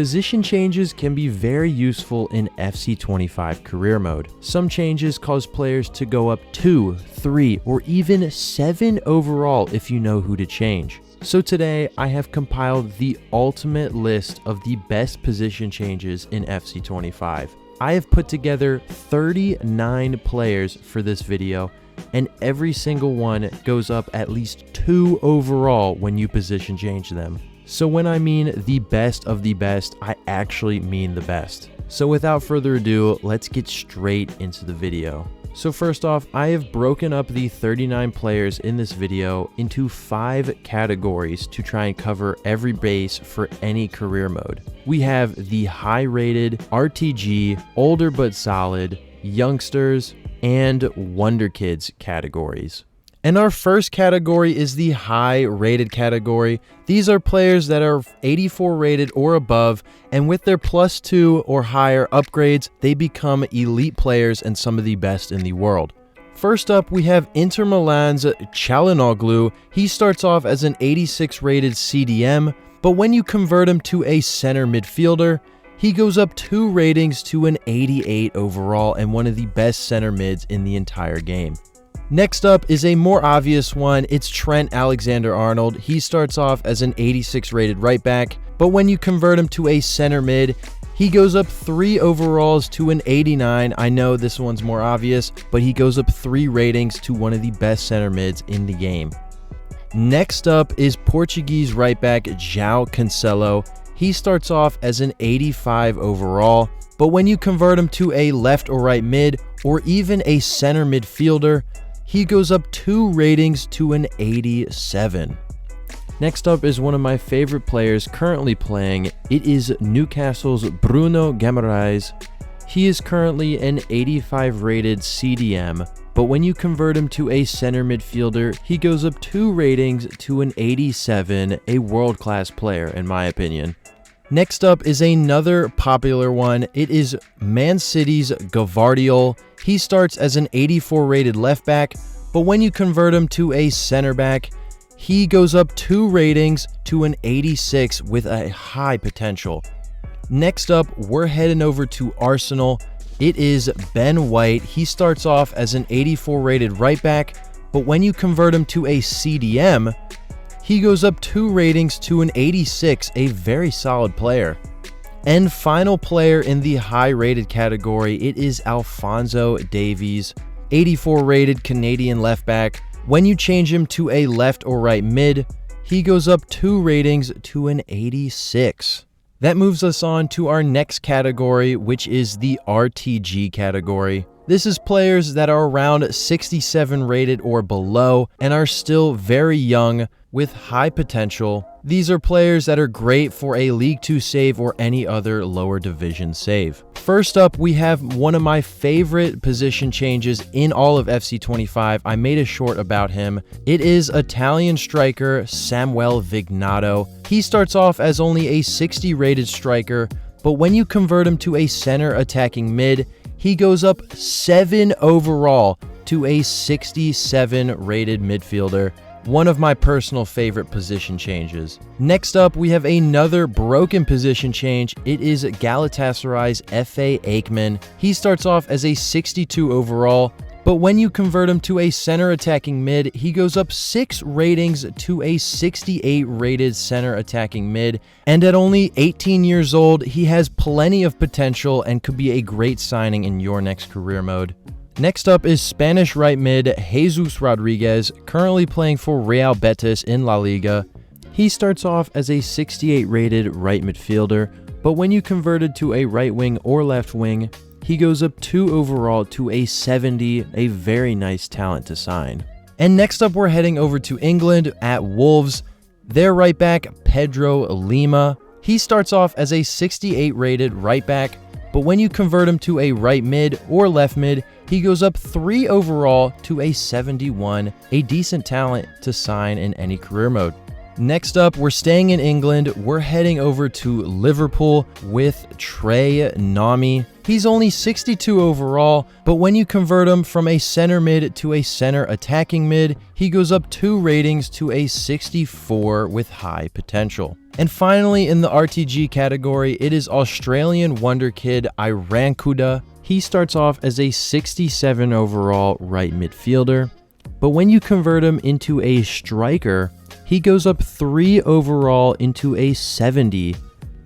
Position changes can be very useful in FC25 Career Mode. Some changes cause players to go up 2, 3, or even 7 overall if you know who to change. So today I have compiled the ultimate list of the best position changes in FC25. I have put together 39 players for this video, and every single one goes up at least 2 overall when you position change them. So when I mean the best of the best, I actually mean the best. So without further ado, let's get straight into the video. So first off, I have broken up the 39 players in this video into 5 categories to try and cover every base for any career mode. We have the high rated, RTG, older but solid, youngsters, and Wonderkids categories. And our first category is the high rated category. These are players that are 84 rated or above, and with their +2 or higher upgrades, they become elite players and some of the best in the world. First up, we have Inter Milan's Çalhanoğlu. He starts off as an 86 rated CDM, but when you convert him to a center midfielder, he goes up 2 ratings to an 88 overall and one of the best center mids in the entire game. Next up is a more obvious one. It's Trent Alexander-Arnold. He starts off as an 86 rated right back, but when you convert him to a center mid, he goes up 3 overalls to an 89. I know this one's more obvious, but he goes up 3 ratings to one of the best center mids in the game. Next up is Portuguese right back João Cancelo. He starts off as an 85 overall, but when you convert him to a left or right mid, or even a center midfielder, he goes up 2 ratings to an 87. Next up is one of my favorite players currently playing. It is Newcastle's Bruno Guimaraes. He is currently an 85 rated CDM, but when you convert him to a center midfielder, he goes up 2 ratings to an 87, a world-class player in my opinion. Next up is another popular one. It is Man City's Gvardiol. He starts as an 84 rated left back, but when you convert him to a center back, he goes up 2 ratings to an 86 with a high potential. Next up, we're heading over to Arsenal. It is Ben White. He starts off as an 84 rated right back, but when you convert him to a CDM, he goes up 2 ratings to an 86, a very solid player. And final player in the high rated category, it is Alphonso Davies, 84 rated Canadian left back. When you change him to a left or right mid, he goes up 2 ratings to an 86. That moves us on to our next category, which is the RTG category. This is players that are around 67 rated or below and are still very young with high potential. These are players that are great for a League 2 save or any other lower division save. First up, we have one of my favorite position changes in all of FC25. I made a short about him. It is Italian striker Samuel Vignato. He starts off as only a 60 rated striker, but when you convert him to a center attacking mid, he goes up 7 overall to a 67 rated midfielder. One of my personal favorite position changes. Next up, we have another broken position change. It is Galatasaray's F.A. Aikman. He starts off as a 62 overall, but when you convert him to a center attacking mid, he goes up 6 ratings to a 68 rated center attacking mid. And at only 18 years old, he has plenty of potential and could be a great signing in your next career mode. Next up is Spanish right mid Jesus Rodriguez, currently playing for Real Betis in La Liga. He starts off as a 68 rated right midfielder, but when you converted to a right wing or left wing, he goes up 2 overall to a 70, a very nice talent to sign. And next up, we're heading over to England at Wolves. Their right back, Pedro Lima. He starts off as a 68 rated right back, but when you convert him to a right mid or left mid, he goes up 3 overall to a 71, a decent talent to sign in any career mode. Next up, we're staying in England. We're heading over to Liverpool with Trey Nami. He's only 62 overall, but when you convert him from a center mid to a center attacking mid, he goes up 2 ratings to a 64 with high potential. And finally, in the RTG category, it is Australian Wonderkid Irankuda. He starts off as a 67 overall right midfielder, but when you convert him into a striker, he goes up 3 overall into a 70,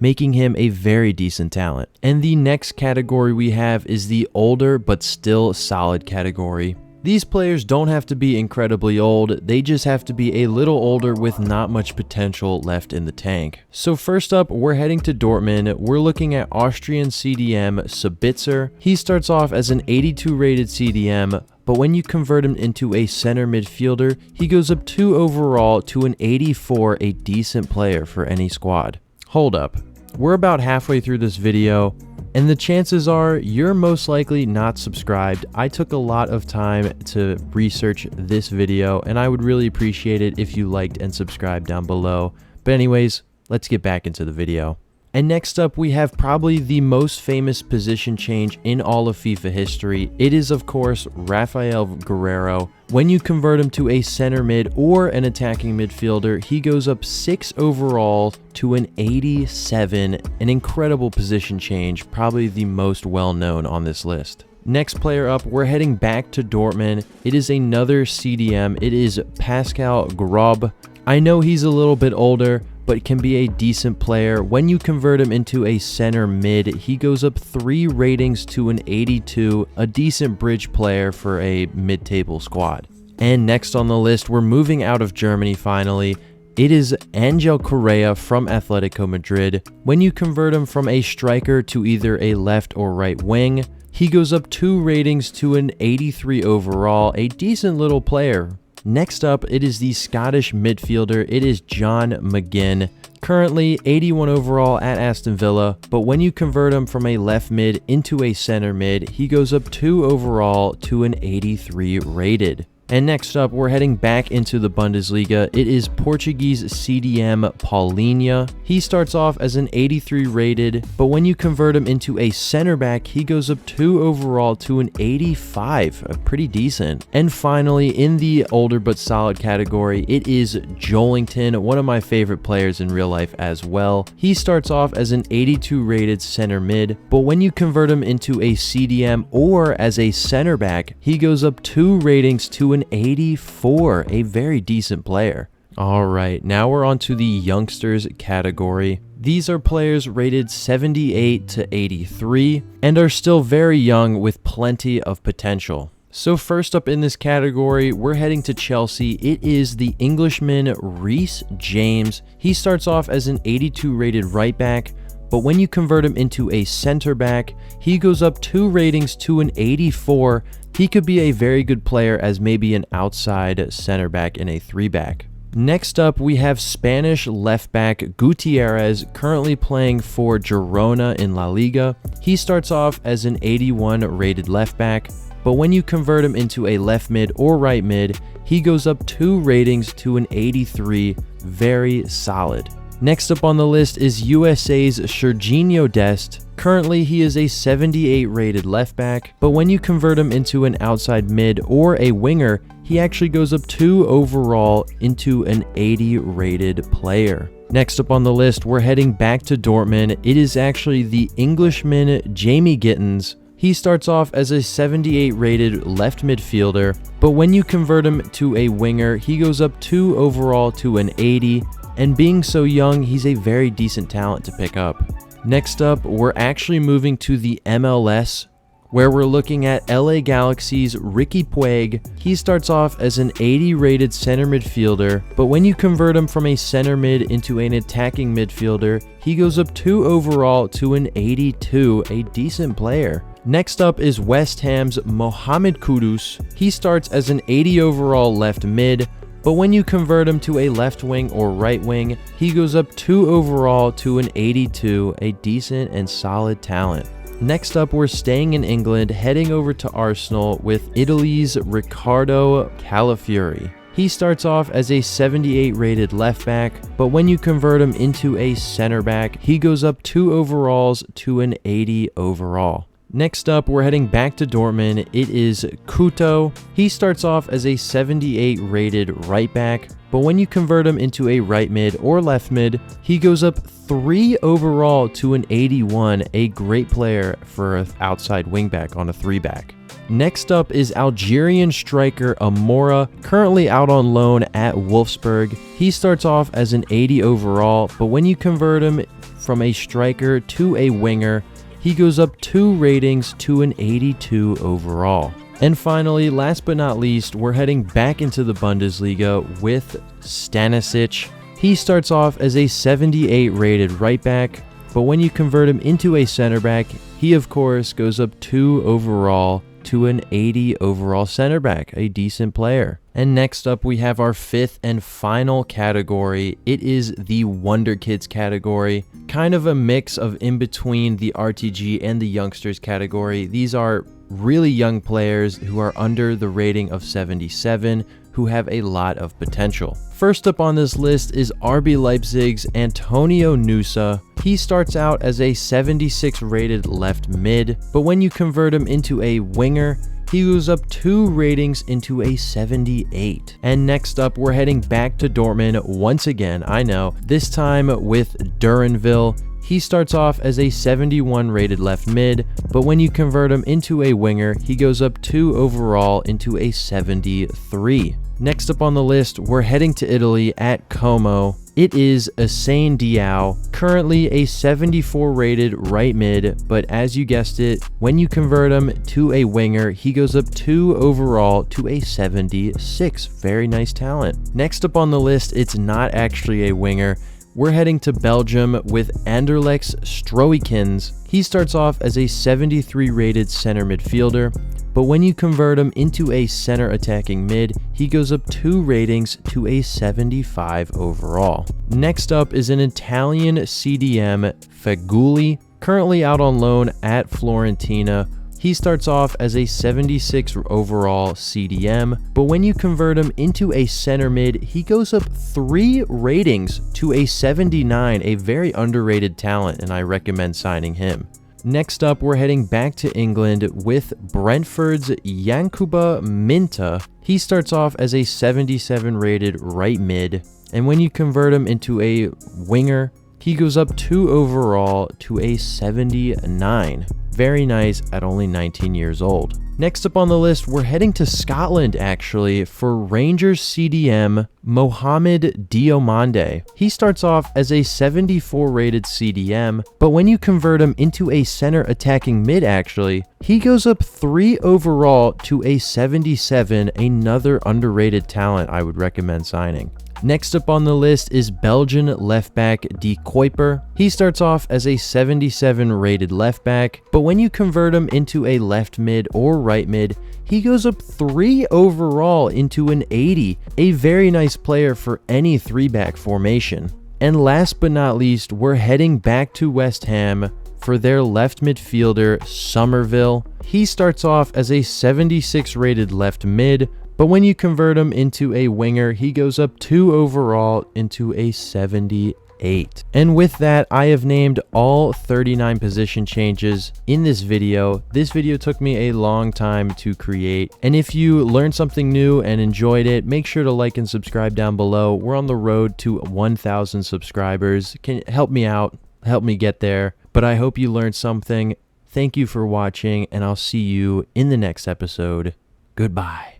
making him a very decent talent. And the next category we have is the older but still solid category. These players don't have to be incredibly old, they just have to be a little older with not much potential left in the tank. So first up, we're heading to Dortmund. We're looking at Austrian CDM Sabitzer. He starts off as an 82 rated CDM, but when you convert him into a center midfielder, he goes up 2 overall to an 84, a decent player for any squad. Hold up, we're about halfway through this video, and the chances are you're most likely not subscribed. I took a lot of time to research this video, and I would really appreciate it if you liked and subscribed down below. But anyways, let's get back into the video. And next up, we have probably the most famous position change in all of FIFA history. It is, of course, Rafael Guerreiro. When you convert him to a center mid or an attacking midfielder, he goes up 6 overall to an 87, an incredible position change, probably the most well-known on this list. Next player up, we're heading back to Dortmund. It is another CDM. It is Pascal Grob. I know he's a little bit older, but can be a decent player. When you convert him into a center mid, he goes up 3 ratings to an 82, a decent bridge player for a mid-table squad. And next on the list, we're moving out of Germany finally. It is Angel Correa from Atletico Madrid. When you convert him from a striker to either a left or right wing, he goes up 2 ratings to an 83 overall, a decent little player. Next up, it is the Scottish midfielder. It is John McGinn. Currently 81 overall at Aston Villa, but when you convert him from a left mid into a center mid, he goes up 2 overall to an 83 rated. And next up, we're heading back into the Bundesliga. It is Portuguese CDM Paulinho. He starts off as an 83 rated, but when you convert him into a center back, he goes up 2 overall to an 85, pretty decent. And finally, in the older but solid category, it is Joelinton, one of my favorite players in real life as well. He starts off as an 82 rated center mid, but when you convert him into a CDM or as a center back, he goes up 2 ratings to an 84, a very decent player. All right, now we're on to the youngsters category. These are players rated 78 to 83 and are still very young with plenty of potential. So first up in this category, we're heading to Chelsea. It is the Englishman Reece James. He starts off as an 82 rated right back, but when you convert him into a center back, he goes up 2 ratings to an 84. He could be a very good player as maybe an outside center back in a 3-back. Next up, we have Spanish left back Gutierrez, currently playing for Girona in La Liga. He starts off as an 81 rated left back, but when you convert him into a left mid or right mid, he goes up 2 ratings to an 83, very solid. Next up on the list is USA's Serginho Dest. Currently, he is a 78 rated left back, but when you convert him into an outside mid or a winger, he actually goes up 2 overall into an 80 rated player. Next up on the list, we're heading back to Dortmund. It is actually the Englishman Jamie Gittins. He starts off as a 78 rated left midfielder, but when you convert him to a winger, he goes up 2 overall to an 80, and being so young, he's a very decent talent to pick up. Next up, we're actually moving to the MLS, where we're looking at LA Galaxy's Ricky Puig. He starts off as an 80 rated center midfielder, but when you convert him from a center mid into an attacking midfielder, he goes up 2 overall to an 82, a decent player. Next up is West Ham's Mohamed Kudus. He starts as an 80 overall left mid, but when you convert him to a left wing or right wing, he goes up 2 overall to an 82, a decent and solid talent. Next up, we're staying in England, heading over to Arsenal with Italy's Riccardo Calafiori. He starts off as a 78 rated left back, but when you convert him into a center back, he goes up 2 overalls to an 80 overall. Next up, we're heading back to Dortmund. It is Kuto. He starts off as a 78 rated right back, but when you convert him into a right mid or left mid, he goes up 3 overall to an 81, a great player for an outside wingback on a 3-back. Next up is Algerian striker Amora, currently out on loan at Wolfsburg. He starts off as an 80 overall, but when you convert him from a striker to a winger, he goes up 2 ratings to an 82 overall. And finally, last but not least, we're heading back into the Bundesliga with Stanisic. He starts off as a 78 rated right back, but when you convert him into a center back, he of course goes up 2 overall to an 80 overall center back, a decent player. And next up, we have our 5th and final category. It is the Wonderkids category, kind of a mix of in between the RTG and the youngsters category. These are really young players who are under the rating of 77, who have a lot of potential. First up on this list is RB Leipzig's Antonio Nusa. He starts out as a 76 rated left mid, but when you convert him into a winger, he goes up 2 ratings into a 78. And next up, we're heading back to Dortmund once again, I know, this time with Duranville. He starts off as a 71 rated left mid, but when you convert him into a winger, he goes up 2 overall into a 73. Next up on the list, we're heading to Italy at Como. It is Asane Diao, currently a 74 rated right mid, but as you guessed it, when you convert him to a winger, he goes up 2 overall to a 76. Very nice talent. Next up on the list, it's not actually a winger. We're heading to Belgium with Anderlecht's Stroikens. He starts off as a 73 rated center midfielder, but when you convert him into a center attacking mid, he goes up 2 ratings to a 75 overall. Next up is an Italian CDM, Feguli, currently out on loan at Fiorentina. He starts off as a 76 overall CDM, but when you convert him into a center mid, he goes up 3 ratings to a 79, a very underrated talent, and I recommend signing him. Next up, we're heading back to England with Brentford's Yankuba Minta. He starts off as a 77 rated right mid, and when you convert him into a winger, he goes up 2 overall to a 79. Very nice at only 19 years old. Next up on the list, we're heading to Scotland actually for Rangers CDM Mohamed Diomande. He starts off as a 74 rated CDM, but when you convert him into a center attacking mid actually, he goes up 3 overall to a 77, another underrated talent I would recommend signing. Next up on the list is Belgian left back De Kuiper. He starts off as a 77 rated left back, but when you convert him into a left mid or right mid, he goes up 3 overall into an 80, a very nice player for any 3-back formation. And last but not least, we're heading back to West Ham for their left midfielder, Somerville. He starts off as a 76 rated left mid, but when you convert him into a winger, he goes up 2 overall into a 78. And with that, I have named all 39 position changes in this video. This video took me a long time to create. And if you learned something new and enjoyed it, make sure to like and subscribe down below. We're on the road to 1,000 subscribers. Can help me out, help me get there. But I hope you learned something. Thank you for watching, and I'll see you in the next episode. Goodbye.